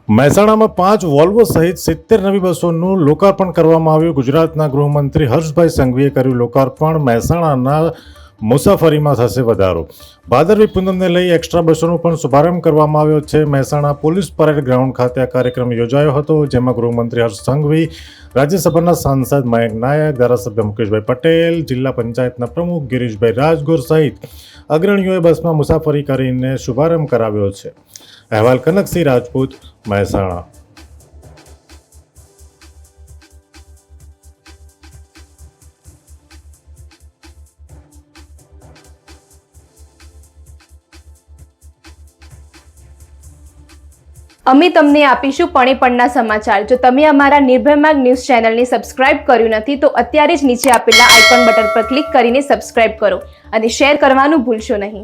મહેસાણામાં 5 વોલ્વો સહિત 70 નવી બસોનું લોકાર્પણ કરવામાં આવ્યું. ગુજરાતના ગૃહમંત્રી હર્ષભાઈ સંઘવીએ કર્યું લોકાર્પણ. મહેસાણાના મુસાફરીમાં થશે વધારો. ભાદરવી પૂનમને લઈ એક્સ્ટ્રા બસોનો પણ શુભારંભ કરવામાં આવ્યો છે. મહેસાણા પોલીસ પરેડ ગ્રાઉન્ડ ખાતે આ કાર્યક્રમ યોજાયો હતો, જેમાં ગૃહમંત્રી હર્ષ સંઘવી, રાજ્યસભાના સાંસદ મયંક નાયક, ધારાસભ્ય મુકેશભાઈ પટેલ, જિલ્લા પંચાયતના પ્રમુખ ગિરીશભાઈ રાજગોર સહિત અગ્રણીઓએ બસમાં મુસાફરી કરીને શુભારંભ કરાવ્યો છે. અહેવાલ કનકસિંહ રાજપૂત, મહેસાણા. અમે તમને આપીશું પળેપળના સમાચાર. જો તમે અમારા નિર્ભય માર્ગ ન્યૂઝ ચેનલને સબસ્ક્રાઇબ કર્યું નથી તો અત્યારે જ નીચે આપેલા આઇકોન બટન પર ક્લિક કરીને સબસ્ક્રાઇબ કરો અને શેર કરવાનું ભૂલશો નહીં.